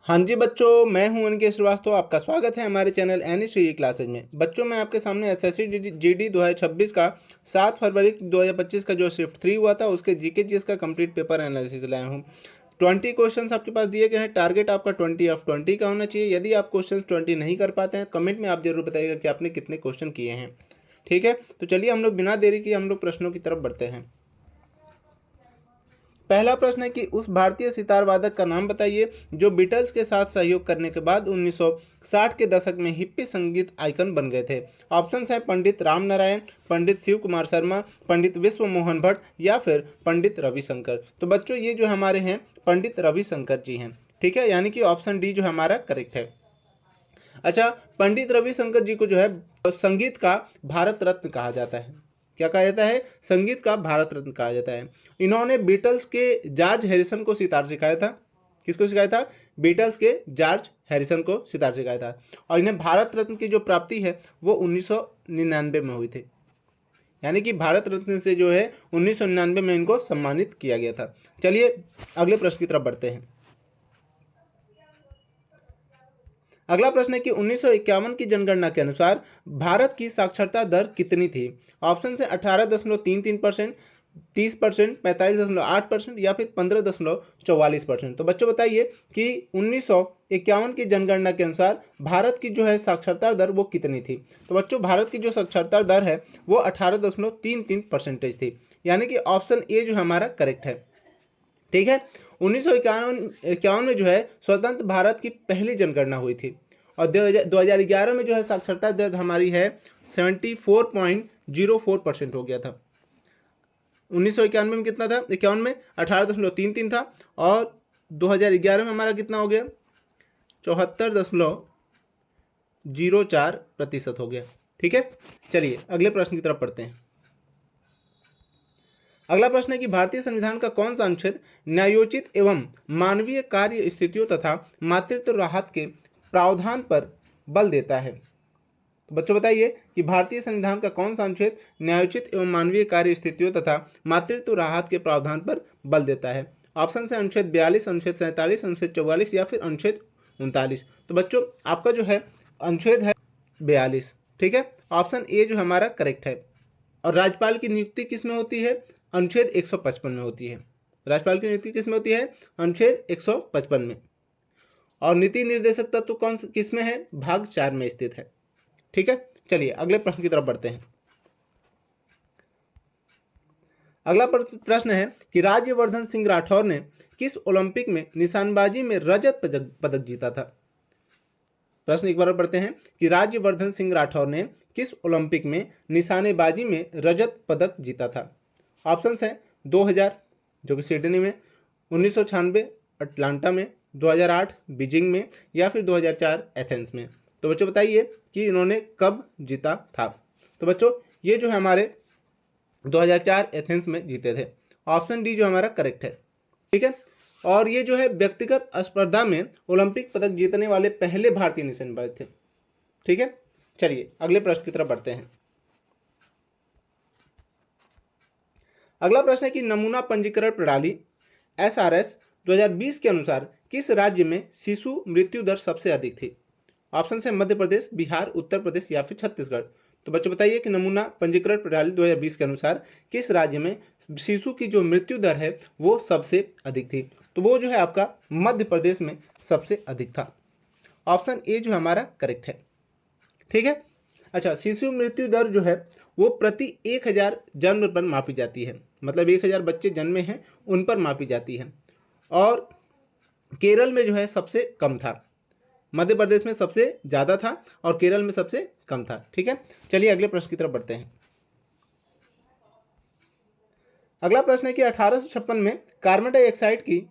हाँ जी बच्चों, मैं हूं उनके श्रीवास्तव। आपका स्वागत है हमारे चैनल एनएसटी क्लासेज में। बच्चों, मैं आपके सामने एसएससी जीडी 2026 का 7 फरवरी 2025 का जो शिफ्ट 3 हुआ था उसके जीके जीएस का कंप्लीट पेपर एनालिसिस लाया हूं। 20 क्वेश्चंस आपके पास दिए गए हैं। टारगेट आपका 20 ऑफ 20 का होना चाहिए। यदि आप क्वेश्चन 20 नहीं कर पाते हैं, कमेंट में आप जरूर बताइएगा कि आपने कितने क्वेश्चन किए हैं। ठीक है, तो चलिए हम लोग बिना देरी किए हम लोग प्रश्नों की तरफ बढ़ते हैं। पहला प्रश्न है कि उस भारतीय सितार वादक का नाम बताइए जो बीटल्स के साथ सहयोग करने के बाद 1960 के दशक में हिप्पी संगीत आइकन बन गए थे। ऑप्शंस हैं पंडित राम नारायण, पंडित शिव कुमार शर्मा, पंडित विश्व मोहन भट्ट या फिर पंडित रविशंकर। तो बच्चों, ये जो हमारे हैं पंडित रविशंकर जी हैं। ठीक है, यानी कि ऑप्शन डी जो हमारा करेक्ट है। अच्छा, पंडित रविशंकर जी को जो है संगीत का भारत रत्न कहा जाता है। क्या कहा जाता है? संगीत का भारत रत्न कहा जाता है। इन्होंने बीटल्स के जॉर्ज हैरिसन को सितार सिखाया था। किसको सिखाया था? बीटल्स के जॉर्ज हैरिसन को सितार सिखाया था। और इन्हें भारत रत्न की जो प्राप्ति है वो 1999 में हुई थी। यानी कि भारत रत्न से जो है 1999 में इनको सम्मानित किया गया था। चलिए अगले प्रश्न की तरफ बढ़ते हैं। अगला प्रश्न है कि 1951 की जनगणना के अनुसार भारत की साक्षरता दर कितनी थी? ऑप्शन है 18.33%, 30%, 45.8% या फिर 15.44%। तो बच्चों बताइए कि 1951 की जनगणना के अनुसार भारत की जो है साक्षरता दर वो कितनी थी? तो बच्चों, भारत की जो साक्षरता दर है वो 18.33% थी। यानी कि ऑप्शन ए जो हमारा करेक्ट है। ठीक है, 1951 में जो है स्वतंत्र भारत की पहली जनगणना हुई थी। और 2011 में जो है साक्षरता दर हमारी है 74.04% हो गया था। 1991 में कितना था? 51 में 18.33 था और 2011 में हमारा कितना हो गया? 74.04% हो गया। ठीक है, चलिए अगले प्रश्न की तरफ पढ़ते हैं। अगला प्रश्न है कि भारतीय संविधान का कौन सा अनुच्छेद न्यायोचित एवं मानवीय कार्य स्थितियों तथा मातृत्व राहत के प्रावधान पर बल देता है? तो बच्चों बताइए कि भारतीय संविधान का कौन सा अनुच्छेद न्यायोचित एवं मानवीय कार्य स्थितियों तथा मातृत्व राहत के प्रावधान पर बल देता है? ऑप्शन है अनुच्छेद 42, अनुच्छेद 47, अनुच्छेद 44 या फिर अनुच्छेद 39। तो बच्चों, आपका जो है अनुच्छेद है 42। ठीक है, ऑप्शन ए जो हमारा करेक्ट है। और राज्यपाल की नियुक्ति किस में होती है? अनुच्छेद 155 में होती है। राज्यपाल की नियुक्ति किस में होती है? अनुच्छेद 155 में। और नीति निर्देशक तत्व कौन किस में है? भाग 4 में स्थित है। ठीक है, चलिए अगले प्रश्न की तरफ बढ़ते हैं। अगला प्रश्न है कि राज्यवर्धन सिंह राठौर ने किस ओलंपिक में निशानबाजी में रजत पदक जीता था? प्रश्न एक बार पढ़ते हैं कि राज्यवर्धन सिंह राठौर ने किस ओलंपिक में निशानेबाजी में रजत पदक जीता था? ऑप्शंस हैं 2000 जो कि सिडनी में, 1996 अटलांटा में, 2008 बीजिंग में या फिर 2004 एथेंस में। तो बच्चों बताइए कि इन्होंने कब जीता था? तो बच्चों, ये जो है हमारे 2004 एथेंस में जीते थे। ऑप्शन डी जो हमारा करेक्ट है। ठीक है, और ये जो है व्यक्तिगत स्पर्धा में ओलंपिक पदक जीतने वाले पहले भारतीय निशानेबाज थे। ठीक है, चलिए अगले प्रश्न की तरफ बढ़ते हैं। अगला प्रश्न है कि नमूना पंजीकरण प्रणाली एसआरएस 2020 के अनुसार किस राज्य में शिशु मृत्यु दर सबसे अधिक थी? ऑप्शन है मध्य प्रदेश, बिहार, उत्तर प्रदेश या फिर छत्तीसगढ़। तो बच्चों बताइए कि नमूना पंजीकरण प्रणाली 2020 के अनुसार किस राज्य में शिशु की जो मृत्यु दर है वो सबसे अधिक थी? तो वो जो है आपका मध्य प्रदेश में सबसे अधिक था। ऑप्शन ए जो हमारा करेक्ट है। ठीक है, अच्छा, शिशु मृत्यु दर जो है वो प्रति 1000 जन्म पर मापी जाती है। मतलब 1000 बच्चे जन्मे हैं उन पर मापी जाती है। और केरल में जो है सबसे कम था। मध्य प्रदेश में सबसे ज़्यादा था और केरल में सबसे कम था। ठीक है, चलिए अगले प्रश्न की तरफ बढ़ते हैं। अगला प्रश्न है कि 1856 में कार्बन डाइऑक्साइड की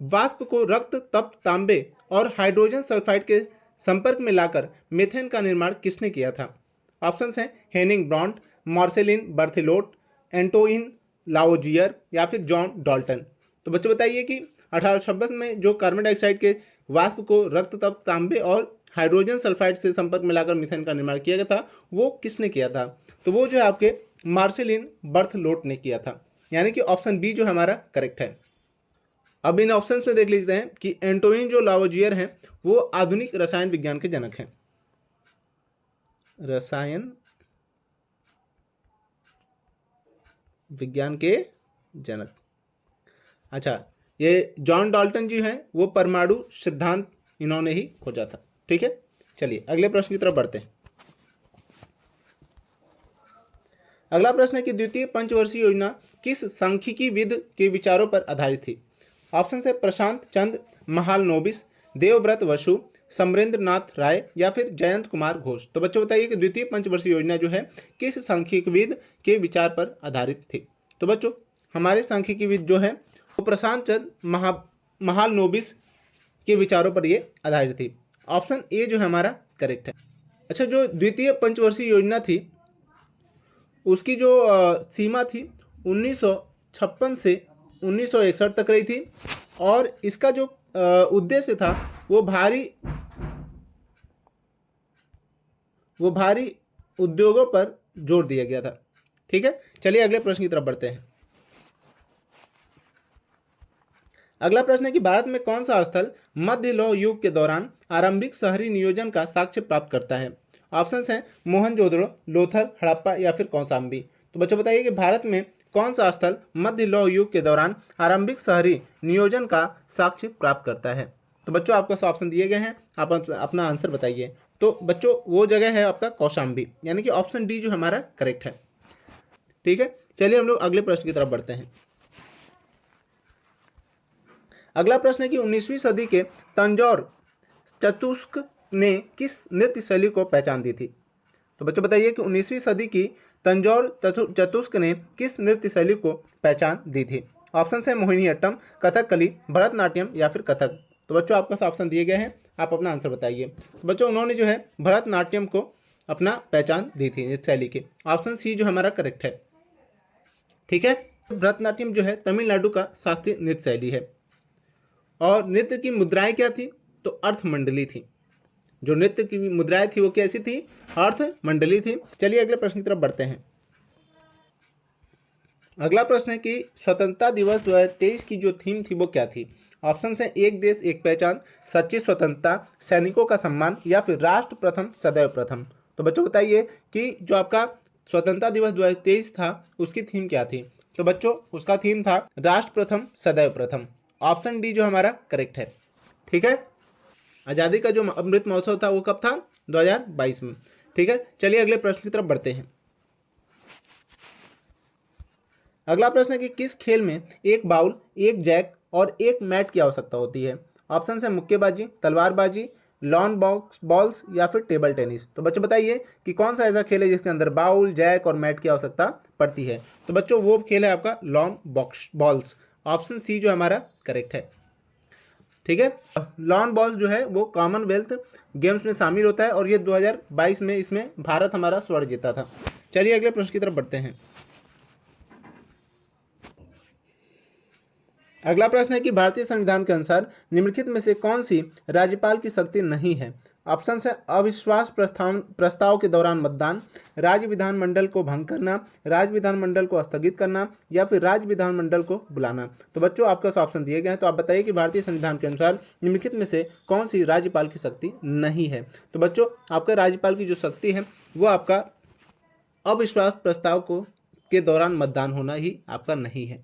वाष्प को रक्त, तप्त तांबे और हाइड्रोजन सल्फाइड के संपर्क में लाकर मीथेन का निर्माण किसने किया था? ऑप्शंस हैं हेनिंग ब्रॉन्ट, मार्सेलिन बर्थिलोट, एंटोइन लाओजियर या फिर जॉन डाल्टन। तो बच्चों बताइए कि 1826 में जो कार्बन डाइऑक्साइड के वाष्प को रक्त, तप्त तांबे और हाइड्रोजन सल्फाइड से संपर्क में लाकर मीथेन का निर्माण किया गया था, वो किसने किया था? तो वो जो है आपके मार्सेलिन बर्थिलोट ने किया था। यानी कि ऑप्शन बी जो हमारा करेक्ट है। अब इन ऑप्शंस में देख लेते हैं कि एंटोइन जो लावोजियर हैं वो आधुनिक रसायन विज्ञान के जनक हैं, रसायन विज्ञान के जनक। अच्छा, ये जॉन डाल्टन जी हैं, वो परमाणु सिद्धांत इन्होंने ही खोजा था। ठीक है, चलिए अगले प्रश्न की तरफ बढ़ते हैं। अगला प्रश्न है कि द्वितीय पंचवर्षीय योजना किस सांख्यिकीविद के विचारों पर आधारित थी? ऑप्शन है प्रशांत चंद्र महालनोबिस, देवव्रत बसु, समरेंद्र नाथ राय या फिर जयंत कुमार घोष। तो बच्चों बताइए कि द्वितीय पंचवर्षीय योजना जो है किस सांख्यिकीविद के विचार पर आधारित थी? तो बच्चों हमारे सांख्यिकीविद जो है वो प्रशांत चंद्र महालनोबिस के विचारों पर ये आधारित थी। ऑप्शन ए जो है हमारा करेक्ट है। अच्छा, जो द्वितीय पंचवर्षीय योजना थी उसकी जो सीमा थी 1956 से 1961 तक रही थी और इसका जो उद्देश्य था वो भारी उद्योगों पर जोर दिया गया था। ठीक है, चलिए अगले प्रश्न की तरफ बढ़ते हैं। अगला प्रश्न है कि भारत में कौन सा स्थल मध्य लौह युग के दौरान आरंभिक शहरी नियोजन का साक्ष्य प्राप्त करता है? ऑप्शंस हैं मोहनजोदड़ो, लोथल, हड़प्पा या फिर कौशाम्बी। तो बच्चों बताइए कि भारत में कौन सा स्थल मध्य लौह युग के दौरान आरंभिक शहरी नियोजन का साक्ष्य प्राप्त करता है? तो बच्चों आपको ऑप्शन दिए गए हैं, आप अपना आंसर बताइए। तो बच्चों वो जगह है आपका कौशाम्बी, यानी कि ऑप्शन डी जो हमारा करेक्ट है। ठीक है, चलिए हम लोग अगले प्रश्न की तरफ बढ़ते हैं। अगला प्रश्न है कि 19वीं सदी के तंजौर चतुष्क ने किस नृत्य शैली को पहचान दी थी? तो बच्चों बताइए कि 19वीं सदी की तंजौर चतुष्क ने किस नृत्य शैली को पहचान दी थी? ऑप्शन है मोहिनीअट्टम, कथकली, भरतनाट्यम या फिर कथक। तो बच्चों आपका ऑप्शन दिए गए हैं, आप अपना आंसर बताइए। तो बच्चों उन्होंने जो है भरतनाट्यम को अपना पहचान दी थी नृत्य शैली की। ऑप्शन सी जो हमारा करेक्ट है। ठीक है, भरतनाट्यम जो है तमिलनाडु का शास्त्रीय नृत्य शैली है और नृत्य की मुद्राएं क्या थी? तो अर्थमंडली थी। जो नृत्य की मुद्राएं थी वो कैसी थी? अर्थमंडली थी। चलिए अगले प्रश्न की तरफ बढ़ते हैं। अगला प्रश्न है कि स्वतंत्रता दिवस 2023 की जो थीम थी वो क्या थी? ऑप्शन है एक देश एक पहचान, सच्ची स्वतंत्रता, सैनिकों का सम्मान या फिर राष्ट्र प्रथम सदैव प्रथम। तो बच्चों बताइए कि जो आपका स्वतंत्रता दिवस 2023 था उसकी थीम क्या थी? तो बच्चों उसका थीम था राष्ट्र प्रथम सदैव प्रथम। ऑप्शन डी जो हमारा करेक्ट है। ठीक है, आज़ादी का जो अमृत महोत्सव था वो कब था? 2022 में। ठीक है, चलिए अगले प्रश्न की तरफ बढ़ते हैं। अगला प्रश्न है कि किस खेल में एक बाउल, एक जैक और एक मैट की आवश्यकता होती है? ऑप्शन है मुक्केबाजी, तलवारबाजी, लॉन बॉल्स या फिर टेबल टेनिस। तो बच्चों बताइए कि कौन सा ऐसा खेल है जिसके अंदर बाउल, जैक और मैट की आवश्यकता पड़ती है? तो बच्चों वो खेल है आपका लॉन बॉल्स। ऑप्शन सी जो हमारा करेक्ट है। ठीक है, लॉन बॉल्स जो है वो कॉमनवेल्थ गेम्स में शामिल होता है और ये 2022 में इसमें भारत हमारा स्वर्ण जीता था। चलिए अगले प्रश्न की तरफ बढ़ते हैं। अगला प्रश्न है कि भारतीय संविधान के अनुसार निम्नलिखित में से कौन सी राज्यपाल की शक्ति नहीं है? ऑप्शन है अविश्वास प्रस्ताव के दौरान मतदान, राज्य विधानमंडल को भंग करना, राज्य विधानमंडल को स्थगित करना या फिर राज्य विधानमंडल को बुलाना। तो बच्चों आपके ऑप्शन दिए गए हैं, तो आप बताइए कि भारतीय संविधान के अनुसार निम्नलिखित में से कौन सी राज्यपाल की शक्ति नहीं है? तो बच्चों आपका राज्यपाल की जो शक्ति है वो आपका अविश्वास प्रस्ताव के दौरान मतदान होना ही आपका नहीं है।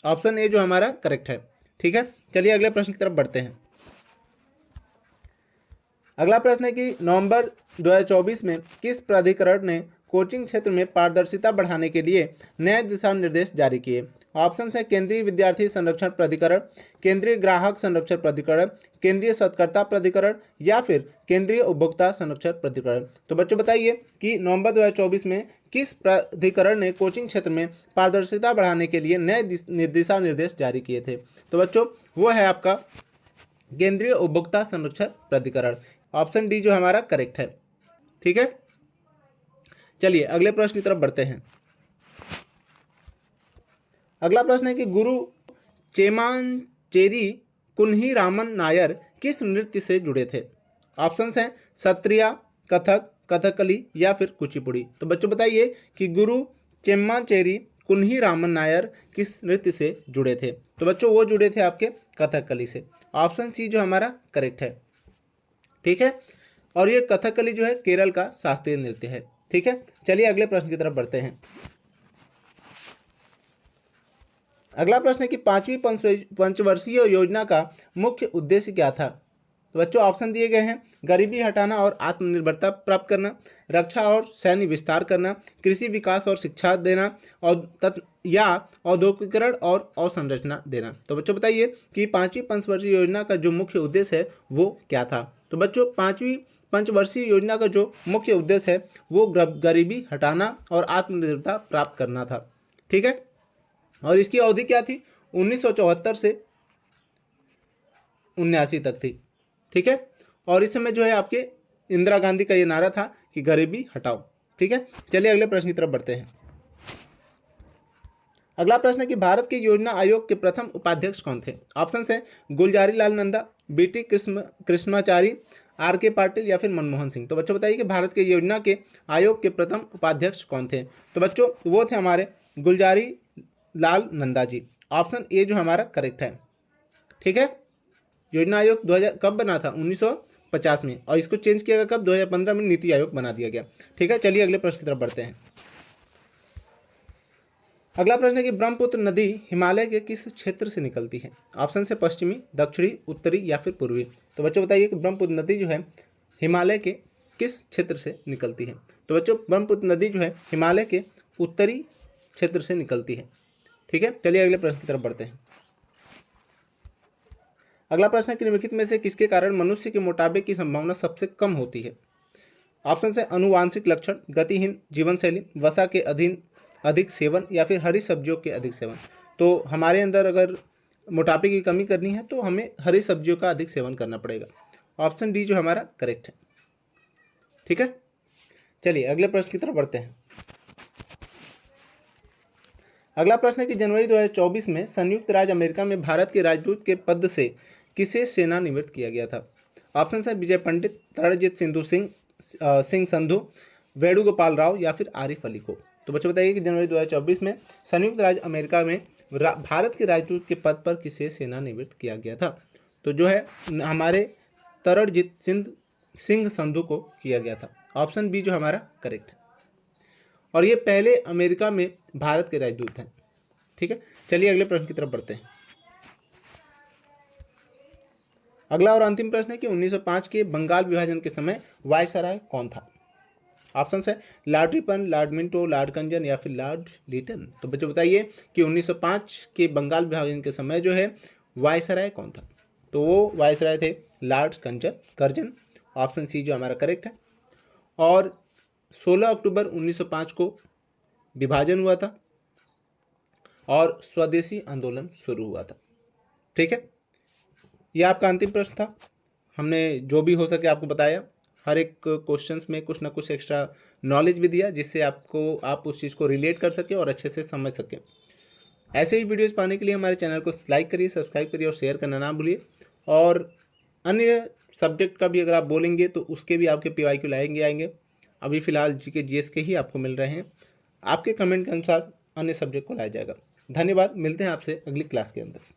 ऑप्शन ए जो हमारा करेक्ट है। ठीक है, चलिए अगले प्रश्न की तरफ बढ़ते हैं। अगला प्रश्न है कि नवंबर 2024 में किस प्राधिकरण ने कोचिंग क्षेत्र में पारदर्शिता बढ़ाने के लिए नए दिशा निर्देश जारी किए? ऑप्शन है केंद्रीय विद्यार्थी संरक्षण प्राधिकरण, केंद्रीय ग्राहक संरक्षण प्राधिकरण, केंद्रीय सत्कर्ता प्राधिकरण या फिर केंद्रीय उपभोक्ता संरक्षण प्राधिकरण। तो बच्चों बताइए कि नवंबर 2024 में किस प्राधिकरण ने कोचिंग क्षेत्र में पारदर्शिता बढ़ाने के लिए नए दिशा निर्देश जारी किए थे? तो बच्चों वो है आपका केंद्रीय उपभोक्ता संरक्षण प्राधिकरण। ऑप्शन डी जो हमारा करेक्ट है। ठीक है, चलिए अगले प्रश्न की तरफ बढ़ते हैं। अगला प्रश्न है कि गुरु चेमांचेरी कुन्हीरामन नायर किस नृत्य से जुड़े थे? ऑप्शंस हैं सत्रिया, कथक, कथकली या फिर कुचिपुड़ी। तो बच्चों बताइए कि गुरु चेम्माचेरी कुन्ही रामन नायर किस नृत्य से जुड़े थे? तो बच्चों वो जुड़े थे आपके कथकली से। ऑप्शन सी जो हमारा करेक्ट है। ठीक है, और ये कथकली जो है केरल का शास्त्रीय नृत्य है। ठीक है, चलिए अगले प्रश्न की तरफ बढ़ते हैं। अगला प्रश्न है कि 5वीं पंचवर्षीय योजना का मुख्य उद्देश्य क्या था? तो बच्चों ऑप्शन दिए गए हैं, गरीबी हटाना और आत्मनिर्भरता प्राप्त करना, रक्षा और सैन्य विस्तार करना, कृषि विकास और शिक्षा देना, और या औद्योगिकरण और अवसंरचना देना। तो बच्चों बताइए कि 5वीं पंचवर्षीय योजना का जो मुख्य उद्देश्य है वो क्या था? तो बच्चों 5वीं पंचवर्षीय योजना का जो मुख्य उद्देश्य है वो गरीबी हटाना और आत्मनिर्भरता प्राप्त करना था। ठीक है, और इसकी अवधि क्या थी? 1974 से 79 तक थी। ठीक है, और इस समय जो है आपके इंदिरा गांधी का ये नारा था कि गरीबी हटाओ। ठीक है, चलिए अगले प्रश्न की तरफ बढ़ते हैं। अगला प्रश्न है कि भारत के योजना आयोग के प्रथम उपाध्यक्ष कौन थे? ऑप्शन है गुलजारी लाल नंदा, बीटी कृष्णाचारी, आर के पाटिल या फिर मनमोहन सिंह। तो बच्चों बताइए कि भारत के योजना के आयोग के प्रथम उपाध्यक्ष कौन थे? तो बच्चों वो थे हमारे गुलजारी लाल नंदा जी। ऑप्शन ए जो हमारा करेक्ट है। ठीक है, योजना आयोग 2000 कब बना था? 1950 में, और इसको चेंज किया गया कब? 2015 में नीति आयोग बना दिया गया। ठीक है, चलिए अगले प्रश्न की तरफ बढ़ते हैं। अगला प्रश्न है कि ब्रह्मपुत्र नदी हिमालय के किस क्षेत्र से निकलती है? ऑप्शन से पश्चिमी, दक्षिणी, उत्तरी या फिर पूर्वी। तो बच्चों बताइए कि ब्रह्मपुत्र नदी जो है हिमालय के किस क्षेत्र से निकलती है? तो बच्चों ब्रह्मपुत्र नदी जो है हिमालय के उत्तरी क्षेत्र से निकलती है। ठीक है, चलिए अगले प्रश्न की तरफ बढ़ते हैं। अगला प्रश्न है कि निम्नलिखित में से किसके कारण मनुष्य के मोटापे की संभावना सबसे कम होती है? ऑप्शन है अनुवांशिक लक्षण, गतिहीन जीवन शैली, वसा के अधीन अधिक सेवन या फिर हरी सब्जियों के अधिक सेवन। तो हमारे अंदर अगर मोटापे की कमी करनी है तो हमें हरी सब्जियों का अधिक सेवन करना पड़ेगा। ऑप्शन डी जो हमारा करेक्ट है। ठीक है, चलिए अगले प्रश्न की तरफ बढ़ते हैं। अगला प्रश्न है कि जनवरी 2024 में संयुक्त राज्य अमेरिका में भारत के राजदूत के पद से किसे सेनानिवृत्त किया गया था? ऑप्शन है विजय पंडित, रणजीत सिंह संधू, वेणुगोपाल राव या फिर आरिफ अली को। तो बच्चों बताइए कि जनवरी 2024 में संयुक्त राज्य अमेरिका में भारत के राजदूत के पद पर किसे सेनानिवृत्त किया गया था? तो जो है हमारे रणजीत सिंह संधू को किया गया था। ऑप्शन बी जो हमारा करेक्ट है, और ये पहले अमेरिका में भारत के राजदूत हैं। ठीक है, चलिए अगले प्रश्न की तरफ बढ़ते हैं। अगला और अंतिम प्रश्न है कि 1905 के बंगाल विभाजन के समय वायसराय कौन था? ऑप्शन है Lord Ripon, Lord Minto, Lord Curzon या फिर लॉर्ड लिटन। तो बच्चों बताइए कि 1905 के बंगाल विभाजन के समय जो है वायसराय कौन था? तो वो वायसराय थे लॉर्ड कर्जन। ऑप्शन सी जो हमारा करेक्ट है। और 16 अक्टूबर 1905 को विभाजन हुआ था और स्वदेशी आंदोलन शुरू हुआ था। ठीक है, यह आपका अंतिम प्रश्न था। हमने जो भी हो सके आपको बताया, हर एक क्वेश्चंस में कुछ ना कुछ एक्स्ट्रा नॉलेज भी दिया जिससे आप उस चीज़ को रिलेट कर सकें और अच्छे से समझ सकें। ऐसे ही वीडियोस पाने के लिए हमारे चैनल को लाइक करिए, सब्सक्राइब करिए और शेयर करना ना भूलिए। और अन्य सब्जेक्ट का भी अगर आप बोलेंगे तो उसके भी आपके PYQ आएंगे। अभी फ़िलहाल GK GS के ही आपको मिल रहे हैं। आपके कमेंट के अनुसार अन्य सब्जेक्ट को लाया जाएगा। धन्यवाद, मिलते हैं आपसे अगली क्लास के अंदर।